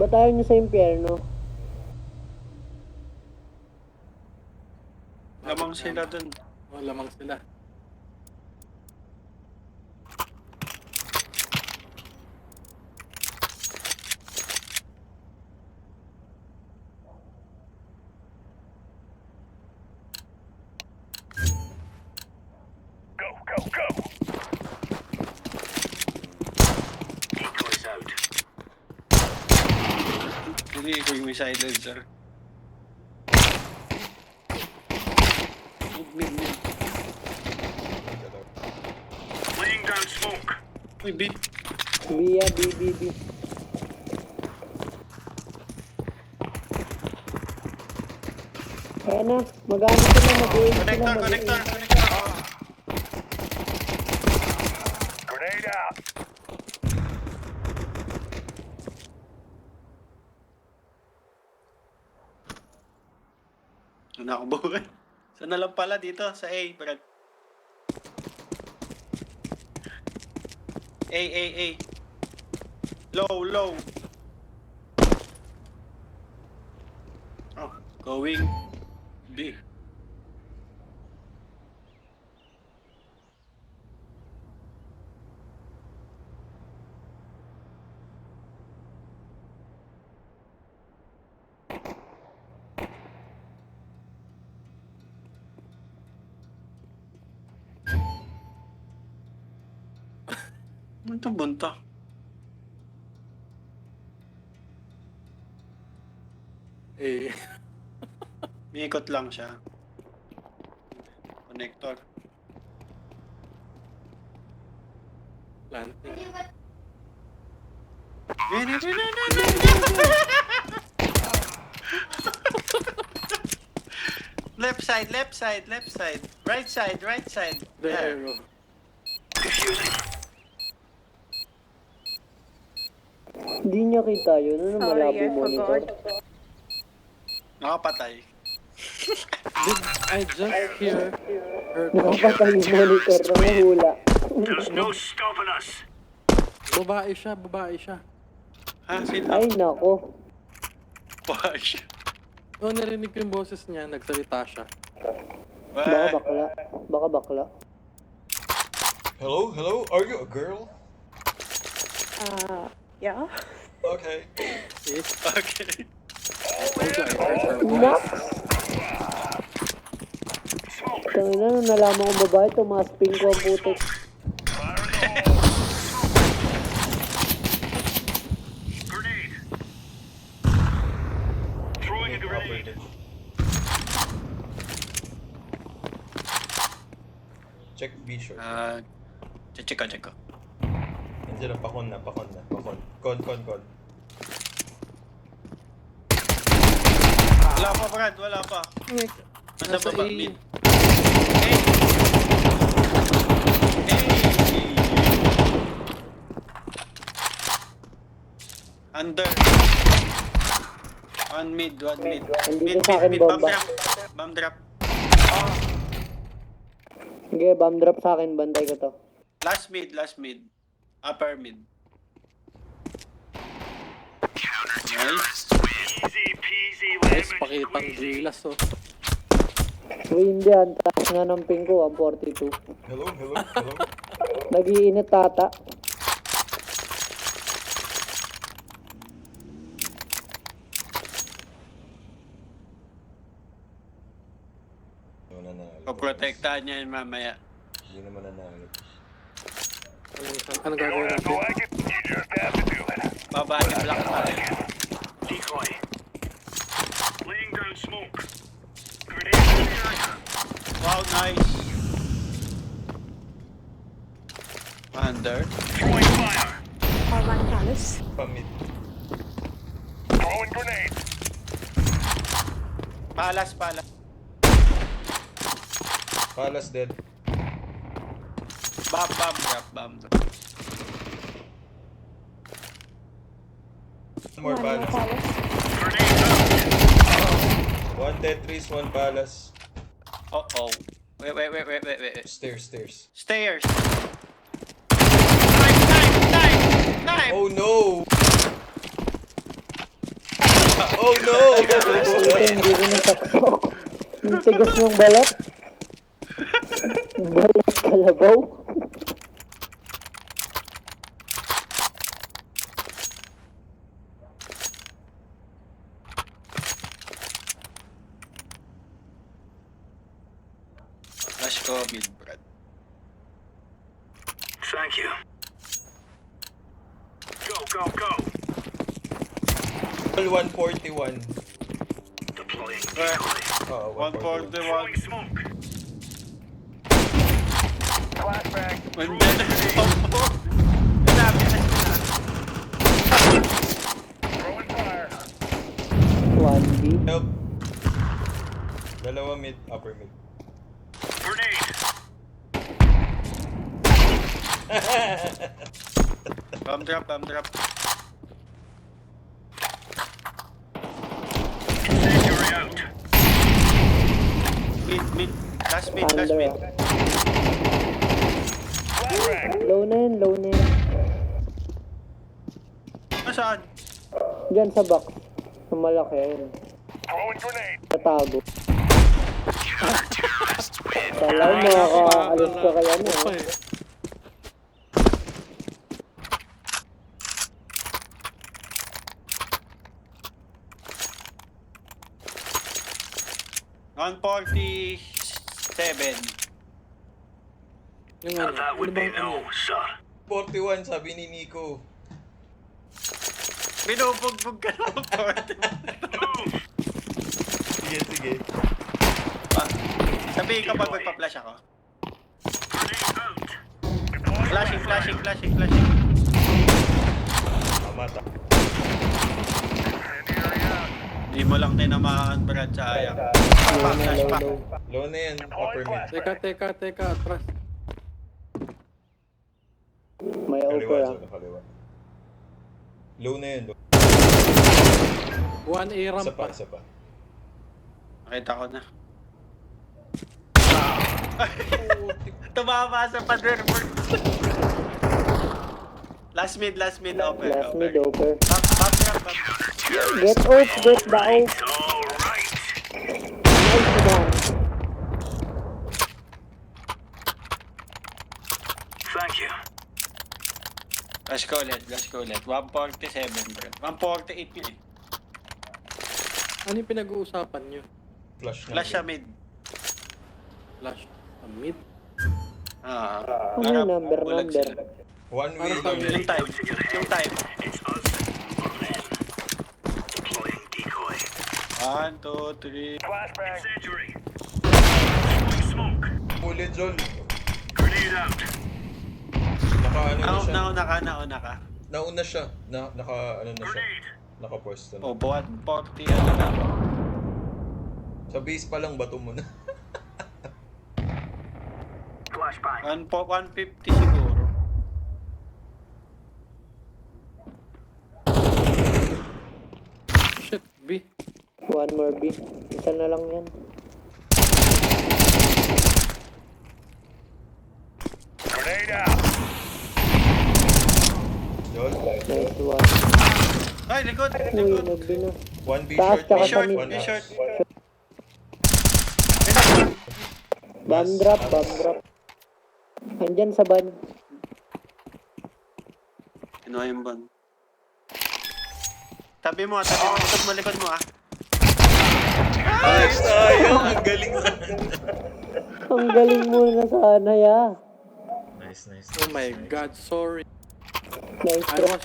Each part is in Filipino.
Ba't ayaw nyo sa impyerno? Lamang sila dun. Oh, lamang sila. Hindi ko yung silencer. Mid. Laying down smoke. Uy, B. B. Kaya na, mag-ano sila, mag-aim sila, Connector. Grenade out. Ano ako buhay? Saan na lang pala dito? Sa A, Brad. A. Low. Oh, going B. Bunta. Eh, Miikot lang siya. Connector. planting. Left side. Right side. The There. arrow. Hindi niya kita yun, ano malabo monitor? Nakapatay. Did I just hear her Nakapatay yung monitor na mahula. There's no stopping us. Babae siya. Ha? Sino? Ay nako. Wash. Oh, narinig ko yung boses niya, nagsalita siya. Baka bakla. Hello? Are you a girl? Yeah. Okay. Yes. Okay. Also, I heard her Nak! voice. Tangina, nung nalaman kong babae, tumasping ko ang putik. Fire in the hole. Grenade. Throwing a grenade. Check B short. Check ko. Nandiyan na, pakon. Con. Wala pa, Brad. Wala pa. Wait, Nasa nasa baba, A. mid. Under. One mid. Andito sa akin, bomba. Bomb drop. Sige, bomb drop sa akin, bantay ko to. Last mid. Upper mid. Nice. Easy peasy Yes, lemon pakitang squeezy. gilas, oh. Uy, hindi, ang taas nga ng ping ko, ang 42. Hello? Nag-iinit tata. Hindi naman nanalo. Poprotektahan niya yun mamaya. Hindi naman nanalo. Anong gagawin Don't natin? like it? You just have to do it. Babali block pa rin. Decoy. Laying down smoke. Grenade in the area. Wow, nice. Under. Throwing fire. One palace. Pamid. Throwing grenade. Palas. Palas dead. Bomb drop. More palas. Grenade out. One Tetris, one palas. Uh-oh. Wait. Stairs. Stairs. Knife. Oh no! Oh no! Ito, hindi ko nasaksak. Yung tigas ng balat. Balat kalabaw. Flash ko, mid, Brad. Thank you. Go, go, go. 141. Deploying Where? decoy. Oo, 141. 141. Throwing smoke. Flashbang. Nandiyan na. Sinabi na sila. Throwing fire. 1B. Help. Dalawa mid, upper mid. Grenade. Bomb drop, bomb drop. Incendiary out. Mid. Last mid, last Under. mid. Flashbang. Low na yun, low na yun. Nasaan? Diyan sa box. Sa malaki, ayun. Throwing grenade. Tatago. Talay, makakaalis ka kaya mo. Pa eh. On 47. Yung ano, That ano would be bang ano? no, sir. 41, sabi ni Nico. Binubugbog ka ng 40. Sige, sige. Sabihin ka pag magpa-flash ako. Grenade out. Deploying Flashing. Mata. Incendiary out. Di mo lang tinamaan, Brad, sayang. Low na, Flash low, pa. low. Low na yan, upper mid. Teka, atras. May Kaliwa, opera. Zol, kaliwa. Low na yan, low. 1A ramp Isa pa, pa. isa pa. Nakita ko na. Tumama sa pader. Last mid, open. Last mid, over. Back trap. Get off, get the off. All right. Nice one. Thank you. Let's go ulit. 147, bro. 148 nga eh. Ano yung pinag-uusapan nyo? Flash na. Flash sa mid. Flash. Mid? Ano yung number? bulag sila. One way, Parang low. Yung time. It's us or them. Deploying decoy. 1, 2, 3. Flashbang. Incendiary. Throwing smoke. Bullet, Zol. Grenade out. Naka, ano na siya. Nauna ka. Nauna siya. Naka, ano na siya. Grenade. Naka-pwesto na. O, buwan 40, ano na. Sa base pa lang, bato mo na. Flashbang. 150 siguro. Shit, B. One more B. Isa na lang yan. Grenade out. Zol. Nice one. Ay, likod. Uy, nagbino. One B Taas short. tsaka Be short, sa mid. One be A. short. Bomb drop. Andyan sa ban. Kinuha yung ban. Tabi mo, likod mo ah. Ay, sayang. Ang galing sa... Ang galing mo na sana, ya. Nice. Oh my god, sorry. Nice I drop.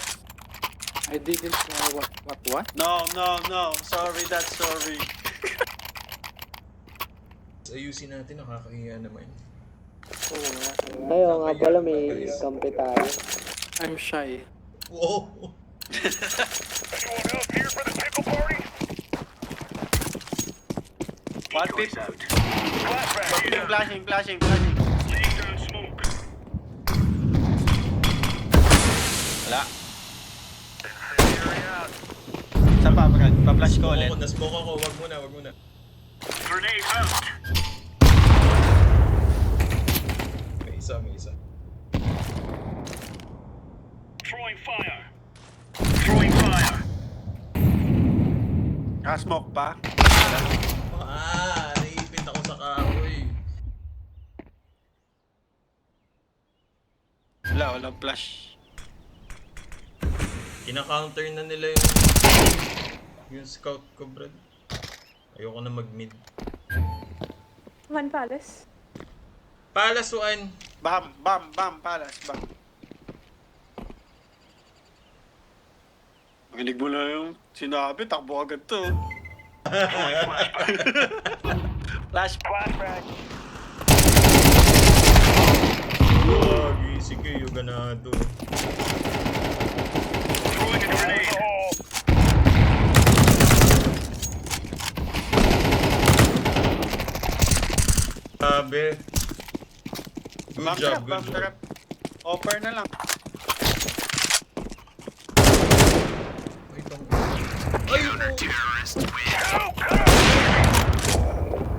didn't know what? No. Sorry, that's sorry. Ayusin natin, nakakahiya naman. Oo nga. Ayaw nga pala, may kampi tayo. I'm shy. Wow! Anyone else here for the pickle party? 150. out. Flashbang. Flashing. Laying down smoke. Wala. Incendiary out. Sa pa, Brad. Pa-flash ko ulit. Na-smoke ako. Wag muna. Grenade out. May isa. Throwing fire. Nakasmoke pa. Naipit ako sa kahoy. Walang flash. Kina-counter na nila yung scout ko, Brad. Ayoko na mag-mid. One palace. Palace 1. Bam, palas, bam. Makinig mo na yung sinabi, takbo agad to. Flash. Wagi, sige, yung ganado. Throwing a grenade. Sabi. Good Bam job, trap, good bam job. trap. Offer na lang. Ay, tong... Ay,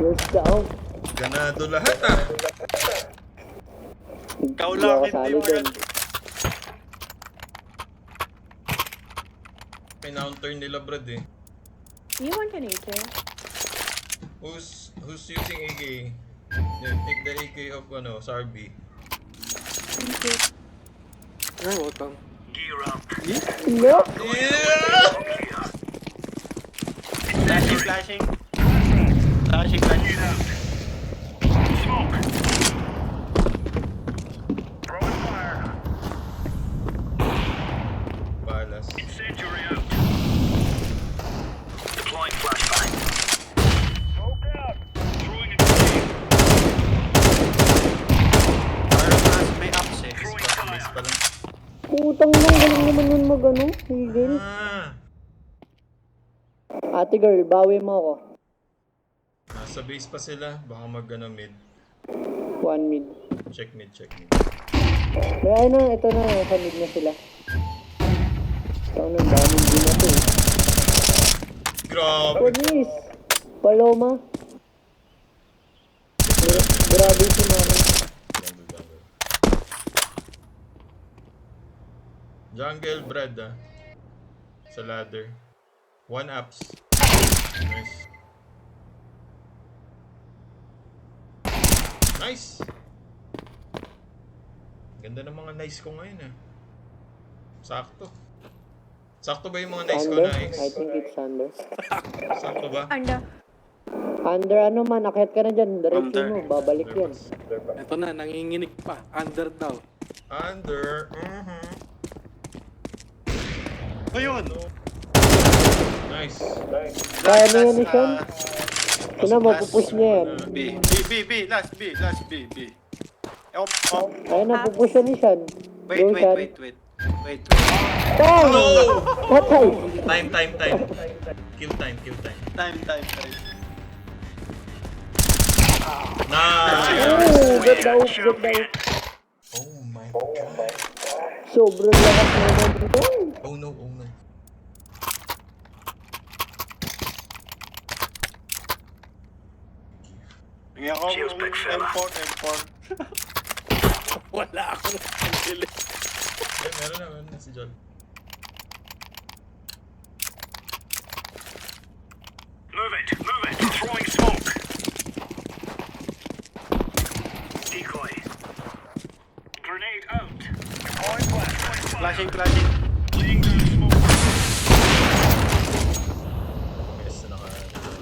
First down. ganado lahat ah. Ikaw Hindi lang, ako hindi sali mo dun. Pinounter nila, Brad eh. You want an AK? Who's using AK? Yeah, take the AK of Sarby. Thank you. You're welcome. No! Yeah! Flashing. Flashing. Smoke. Throwing fire. Balas. Incendiary out. Deploying flashbang. Smoke out. Throwing a grenade. Parang may ups eh. Throwing Base fire. pa lang. Putang nang galing naman yun mag-ano. Higil. Ate girl, bawi mo ako. Nasa base pa sila. Baka mid. One mid. Check mid. Kaya na, ito na. Sa mid na sila. Ito na, daming din na to eh. Grabe. Police! Paloma. Grabe si mama. Jungle Brad ah. Sa ladder. 1 ups. Nice! Ganda ng mga nice ko ngayon ah. Sakto. Sakto ba yung mga nice ko, Under? nice? I think it's under. Sakto ba? Under. Under ano man, akit ka na dyan. Diretso Under. mo, babalik yan. Ito na, nanginginig pa. Under daw. Under. Ayun! Nice. Kaya na yan ni Sean. Ah, Ito na, mapupush niya yan. B. Last B. Op. Kaya na, pupush yan ni Sean. Wait. Go, Sean. Wait. Bang! No! Patay! Time. Kill time. Time. Nice! Oh, get daw. Oh my god. Sobrang lakas naman dito. Oh no. Ngayon ako M4. Wala akong pambili. Meron na si John. Move it. Throwing smoke. Decoy. Grenade out. Deploying flashbang. Flashing. Laying down smoke. Yes,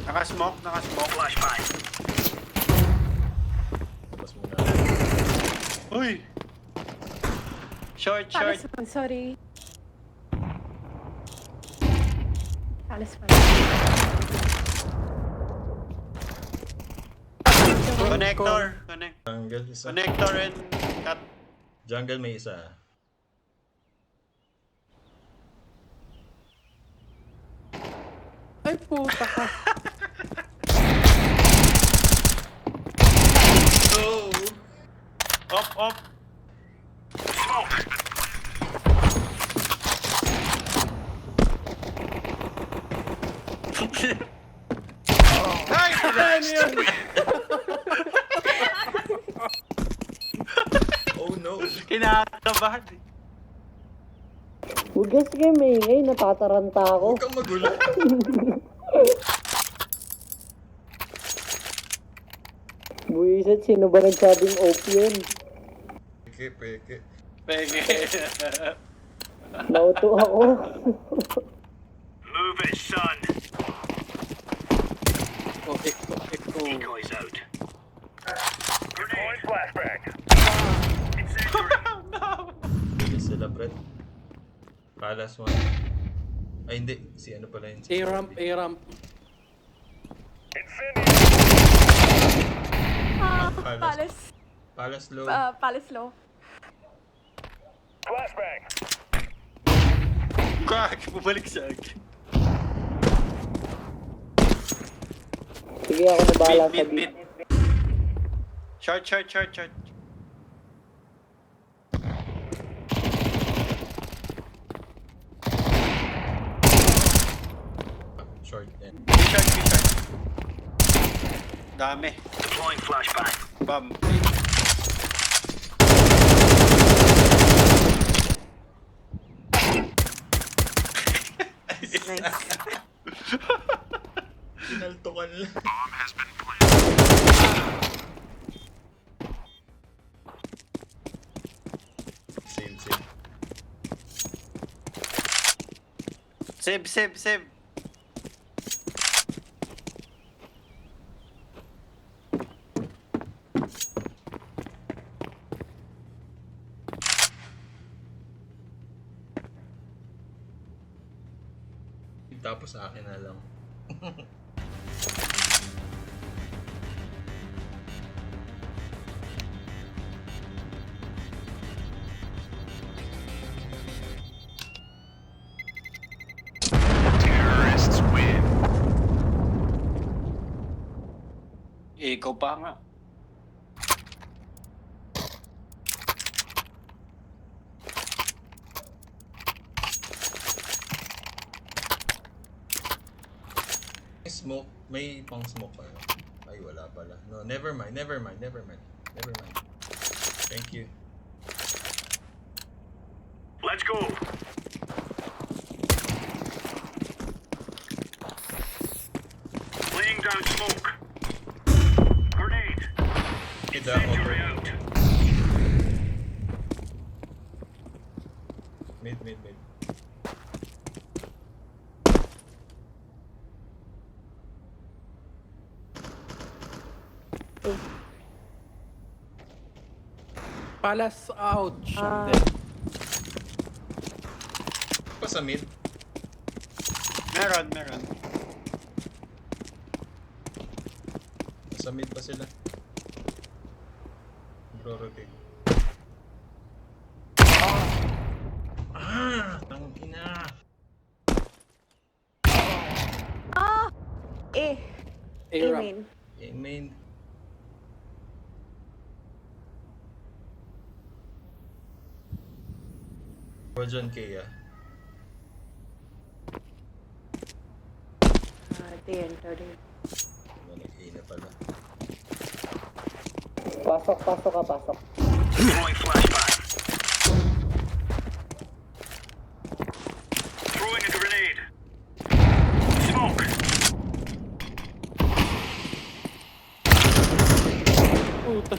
Nakasmoke. Flashbang. Tapos muna. Uy! Short. Palace one, sorry. Palace one. Connector. Jungle isa. Connector and cut. Jungle may isa. Ay, puta ka. Oh! Op. Smoke. Oh no! Kinakabahan eh. Hugas kayo maingay, natataranta ako. Huwag kang magulo. Buisit, sino ba nagsabing OP yun? Peke. Pege. Nauto ako. Move it, son. Echo. Decoys out. Deploying flashbang. Incendiary. Hindi sila, Brett. Palace 1. Ay, hindi. Si ano pala yun? A-ramp. Incendiary. Palace. Palace low. Palace low. Flashbang. Crack! Bumalik sa akin. Sige, ako na bahala sa Mid. Short. Short yan. Short. Dami. Deploying flashbang. Bam. Nice. Pinaltukan lang. Bomb has been planted. Save. Save. Tapos sa akin na lang. Terrorists win. Ikaw pa nga. Smoke. May pang smoke pa. Ay, wala pala. No, never mind. Thank you. Let's go. Laying down smoke. Grenade. Kita Incendiary over. out. Mid. Palace, ouch. Ah. Pa sa mid. Meron. Sa mid pa sila. Bro-rotate. Tangina. A-ramp. Amen. Main. John Kaya. They entered it. Nag-A na pala. Pasok. Deploying flashbang. Throwing a grenade. Smoke. Puta.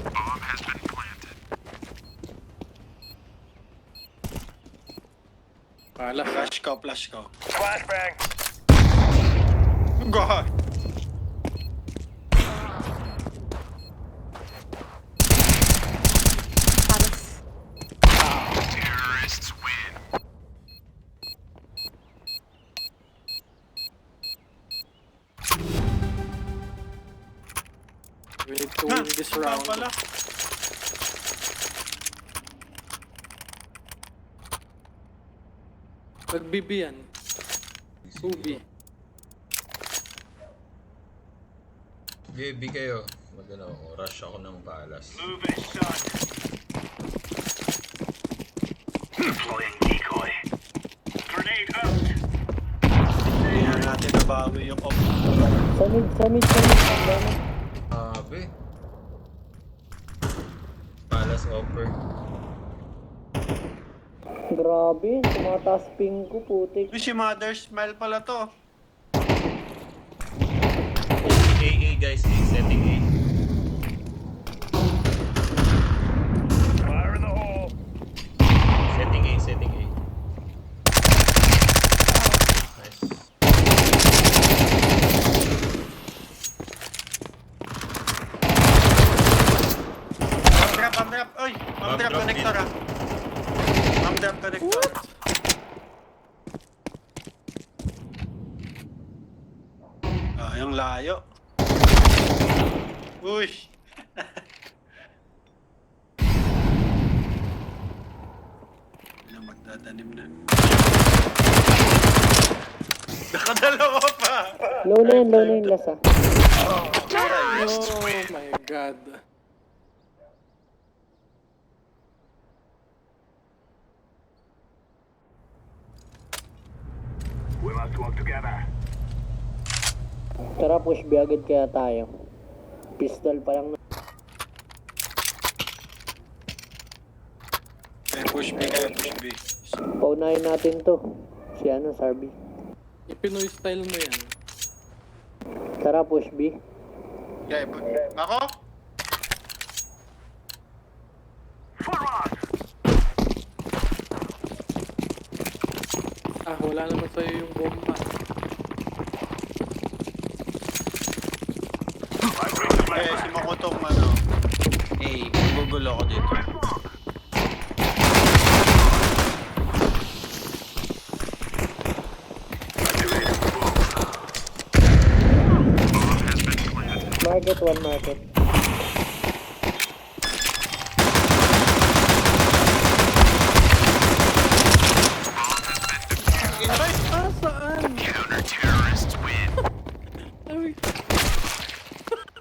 Bomb has been planted. Palace. Flash ko. Flashbang. God! Palace. Terrorists win. We need to win this round. Pala. Mag-BB yan. 2B. BB kayo. Rush ako ng Palace. Move it, son. Deploying decoy. Grenade out. Hindi na natin nabago yung op. Sa mid. Ang dami. Abe. Palace offer. Grabe, tumataas ping ko, putik. Si Mother Smile pala to. Setting A. Fire in the hole. Setting A, setting A. Nice. Bomb drop. Oy! Bomb Bomb drop drop connector mid. ah. Bomb drop connector. Ah, yung layo. Uy! Wala magtatanim na. Nakadalawa pa! Low na yun last ah. Oh my god. We must work together. Tara, push B agad kaya tayo. Pistol pa lang. Push B. Paunahin natin to. Si Sarby. Pinoy style mo yan. Tara, push B. Okay, ako? Forward. Wala naman sa'yo yung bomba. Si Makotong ano. Gugulo ako dito. Market, one market.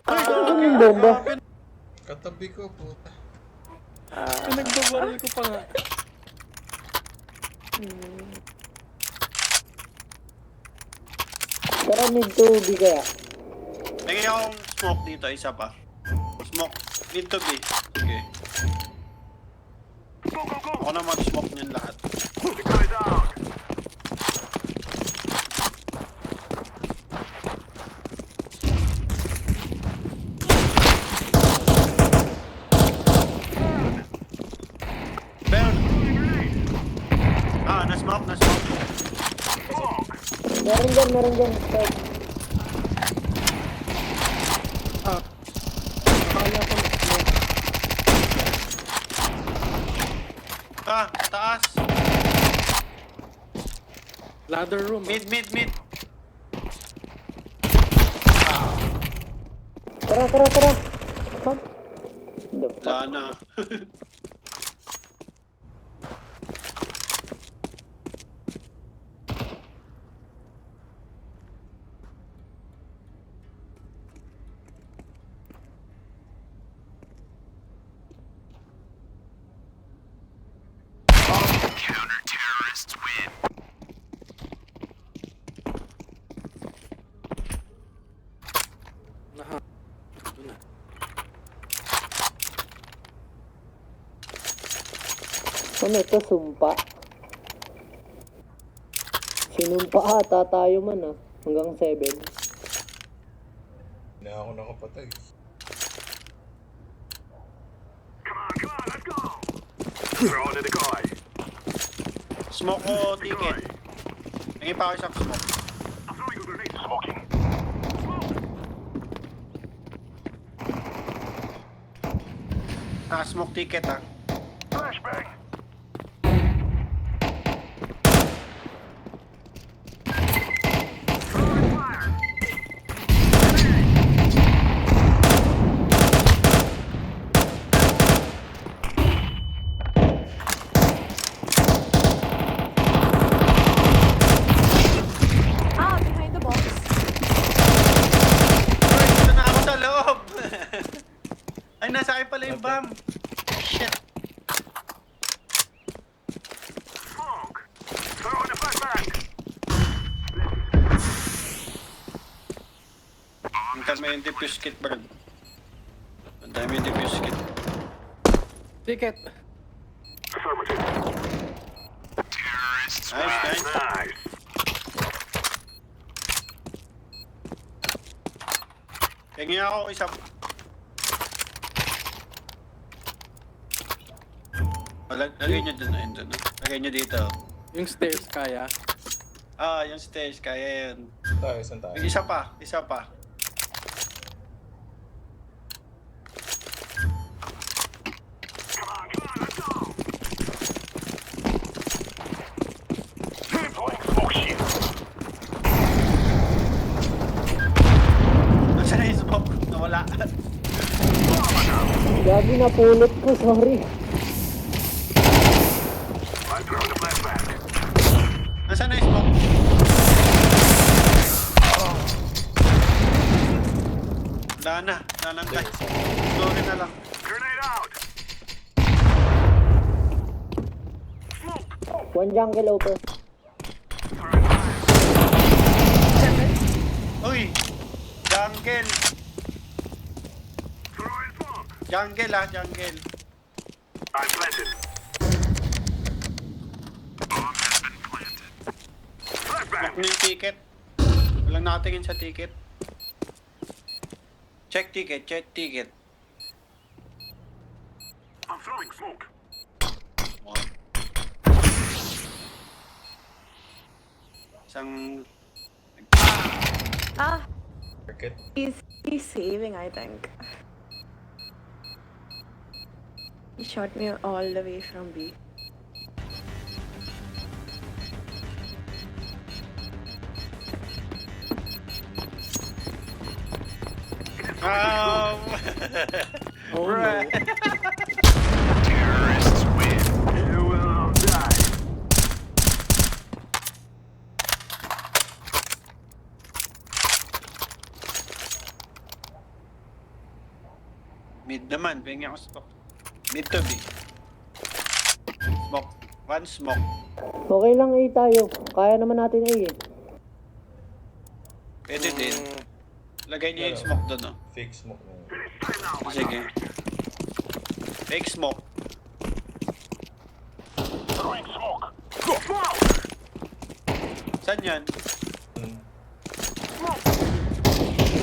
Saan? Ano yung bomba? Katabi ko, puta. Nagbabaril ko pa nga. Tara, mid to B kaya. Lagyan akong smoke dito, isa pa. Smoke. Need to be. Okay. Go, go, go. Ako na mag-smoke niyan lahat. The guy's out. Bell! Na-smoke. Smoke. Meron dyan. Start. Akala ko na. Taas. Ladder room. Mid. Tara. Fuck. The fuck? Wala na. Naha. Ito na. Ano ito? Sumpa. Sinumpa ata tayo man ah. Hanggang 7. Hindi na ako nakapatay. Come on, let's go. Throw in the guy. Smoke ko ticket. Lagyan pa ako isang smoke. I'm throwing a grenade. Smoking. Smoke ticket ah. Flashbang. Throwing fire. Behind the box. Ay, dito na ako sa loob! Ay, nasa akin pala yung bomb. Shit. Smoke. Throw in a flashbang. Ang dami yung defuse kit, bro. Ang dami yung defuse kit. Ticket. Affirmative. Nice. Nice. Pengi ako isa. Lagay nyo dun, ayun dun. Lagay nyo dito. Yung stairs kaya. Yung stairs, kaya yun. Tayo, saan tayo? Isa pa, isa pa. Deploying smoke shield. Nasaan na yung smoke? Nawala. Gagi na pulot ko, sorry. I'm throwing the flashback. Nasaan na yung smoke? Wala na. Nanangkay. Sorry na lang. Grenade out. One jungle open. Uy! Jungle! Throwing smoke. Jungle jungle. I'm planted. Flashback. Check mo yung ticket. Walang nakatingin sa ticket. Check ticket. I'm throwing smoke. Isang... Ah, Market. he's saving, I think. He shot me all the way from B. Oh! Oh Right. no. Terrorists win. You will all die. Mid naman, pengi ako smoke. Mid to B. Smoke. One smoke. Okay lang A tayo. Kaya naman natin A eh. Pwede din. Lagay niyo yung smoke doon, oh. Fake smoke na yun. Time now, my Sige. Fake smoke. throwing smoke. Smoke. Saan yan? Hmm.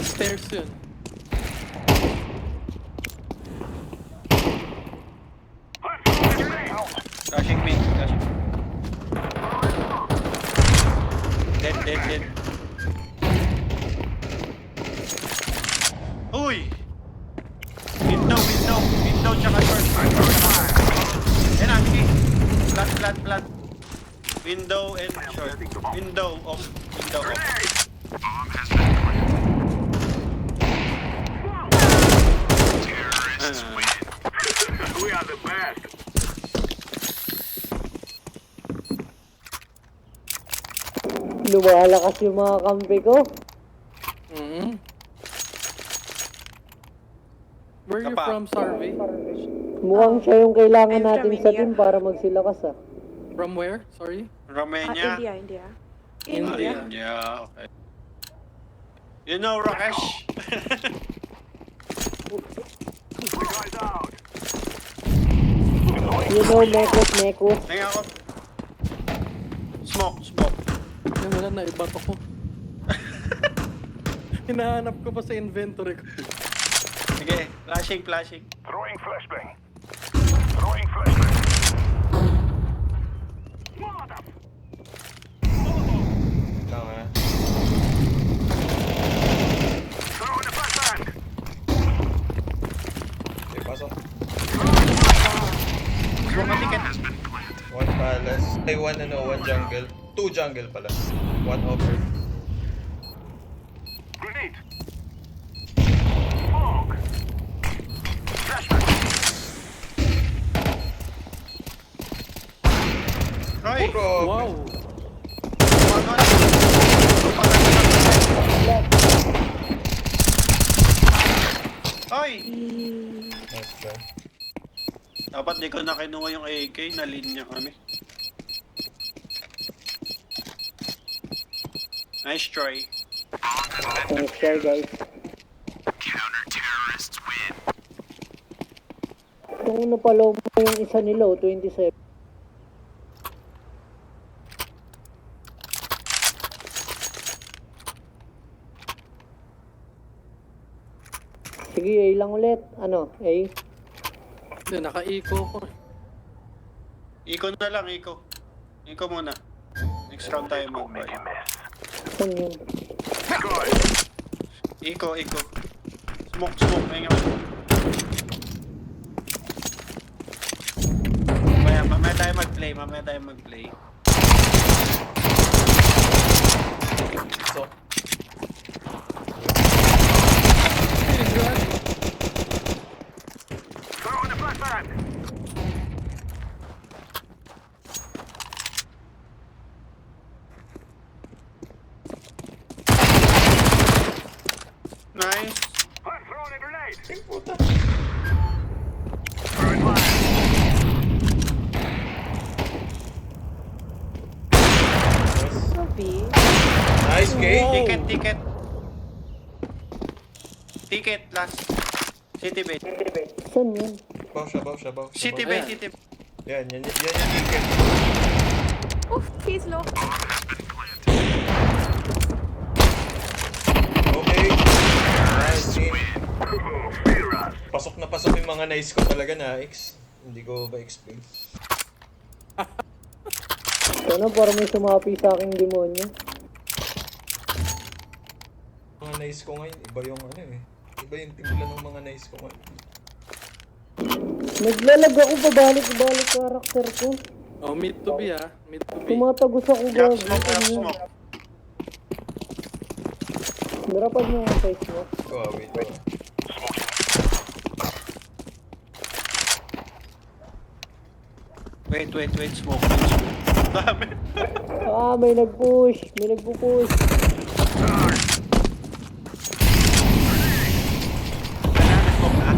Stairs yun. I'm throwing grenade out. Rushing mid. Dead. Uy! Window, tsaka short. Yan na, sige. Plat. Window and short. Window off. Grenade. Bomb has been planted. Terrorists win. We are the best. Lumalakas yung mga kampi ko. Where you Kapa. from, Sarvi? Mukhang siya yung kailangan I'm from natin sa India. team para magsilakas ah. From where? Sorry? Romania. India. India. Okay. You know Rakesh? The guy's out. You know, Mekos. Tingnan ako. Smoke. Ay, wala na, ibato ko. Hinahanap ko pa sa inventory ko. Sige, flashing. Throwing flashbang. Throwing flashbang. Molotov. Lang ha. Throwing a flashbang. Okay, pasok. Smoke ang ticket. One palace. Ay, one jungle. Two jungle pala. One upper. Grenade. Smoke. Flashbang. Roy! Bro! Wow! Oy! Nice try. Dapat di ko na kinuha yung AK, nalinya kami. Nice try. Nice try guys. Counter-terrorists win. Kung napalaw mo yung isa nila, 27. Sige, A lang ulit. Ano, A? Hindi, naka-eco ko. Iko na lang, Iko. Iko muna. Next round tayo mag-buy. Saan yun? Iko. Smoke. May nga. Mamaya tayo mag-play. So, Throwing a flashbang. Nice. I'm throwing a grenade. ting puta. Throwing fire. So B. Nice, Kay. Ticket last. City base. Saan yun? Baw siya. City baw. base. Yan yung ticket. Oof, he's low. Okay. Nice, team. Pasok na pasok yung mga nice ko talaga na X. Hindi ko ba explain. Ano, parang may sumapi sa aking demonyo. Mga nice ko ngayon, iba yung ano eh. Iba yung timpla ng mga nice ko ngayon. Naglalag ako pabalik-balik karakter ko. Oh, mid to B ah. Mid to B. Tumatagos ako Drop gago. smoke. Darapan mo ang face mo. Oh, wait. Wait, smoke. Dami. Ah, may nag-push. May nagpo-push. Smoke na.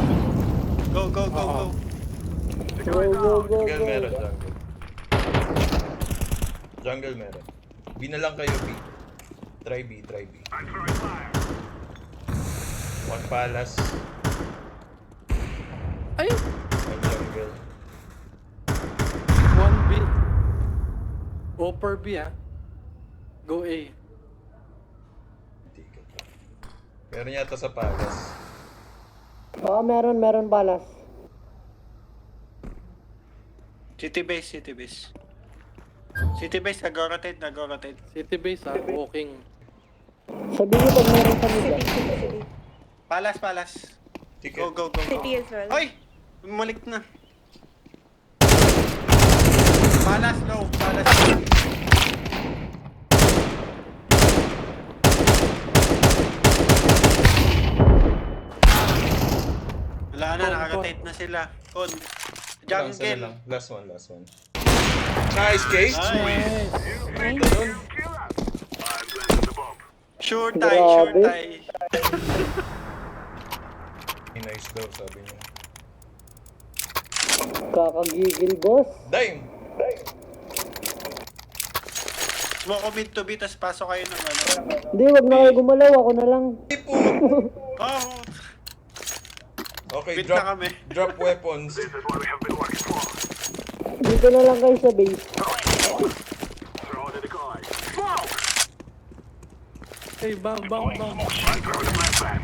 Go. Go. Jungle meron, jungle. Jungle meron. B na lang kayo, B. Try B. I'm throwing fire. One palace, Ay! one jungle. 1B. Go per B ah. Go A. Ticket. Meron yata sa palace. Ah, meron balas. City base. City base, nag-rotate. City base ah. Walking. Sabi ko pag meron sa mid. City. Palas. Ticket. Go. City as well. Ay! Bumalik na. Palas low. Wala na, nakarotate na sila. Con. Jungle. Lang. Last one. Nice, Kay. Nice. Nice. I'm planting the bomb. Sure Grabe. tie. Nice daw, sabi niya. Kakagigil, boss. Dime! Smoke ko mid to B, tas pasok kayo ng ano. Hindi, wag na kayo gumalaw. Ako na lang. Ipo! Oh, Okay, bit na kami. drop weapons. This is what we have been working for. Dito na lang kayo sa base. Throw in the decoy. Smoke! Hey, bang. I'm throwing a flashbang.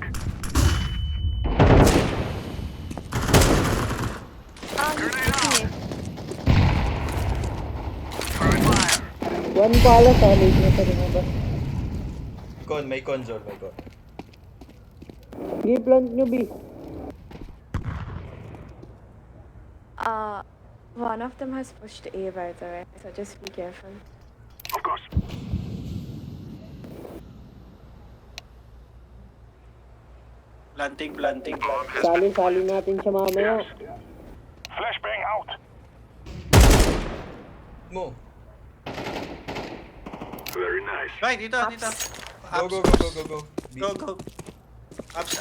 Grenade out! Throwing fire. One balas ha. Late na sa lumabas. May con, Joel. Give plant nyo, B. One of them has pushed A by the way, so just be careful. Of course. Planting. Sali natin siya mamaya. Flashbang out. Mo. Very nice. Right, dito. Go. B. Go. Ups.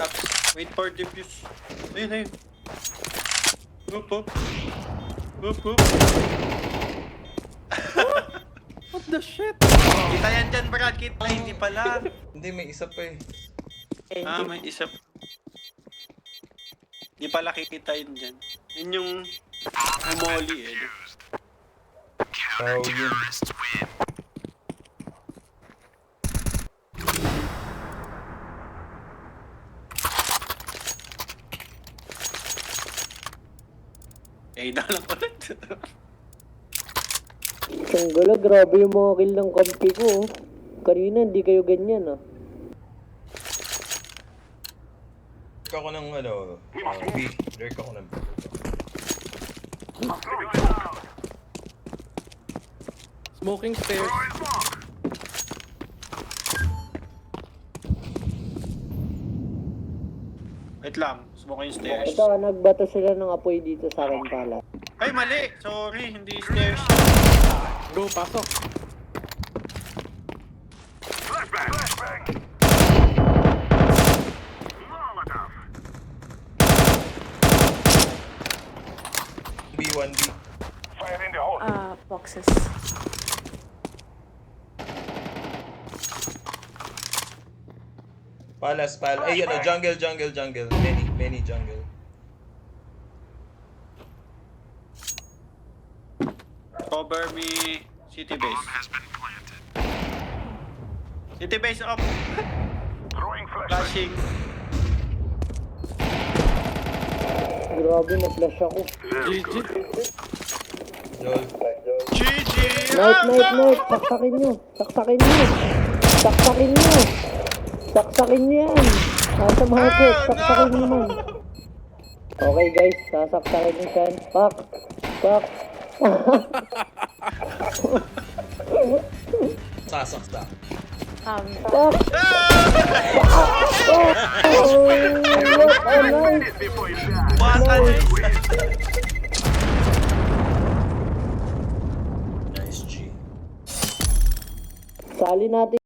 Wait for defuse. Ayun. Up. What the shit? Kita yan dyan, Brad. Kita, hindi pala. Hindi, may isa pa eh. May isa. Hindi pala kikita yun dyan. Yun yung umoli eh. Tao yun. Ada lang ulit. Sanggala, grabe yung mga kill ng kampi ko. Oh. Kanina, hindi kayo ganyan, ah. Dirk ako ng B. Dirk ako ng B. Smoking stairs. Wait lang, subukan yung stairs. Ito, nagbato sila ng apoy dito sa akin pala. Ay, mali! Sorry, hindi stairs. Go, pasok. B1B. Fire in the hole. Boxes. Palas. Ay, jungle. Many jungle. Cover me. City base. City base up. Throwing flashbang. Flashing. Grabe, na-flash ako. GG. Lol. GG! Night. Saksakin nyo. Saksakin nyo yan. Nasa market. Saksakin nyo naman. Okay guys, sasaksakin nyo siya. Pak. Sasakta. Pak. Oh, what a nice. Bata Nice G. Sali natin.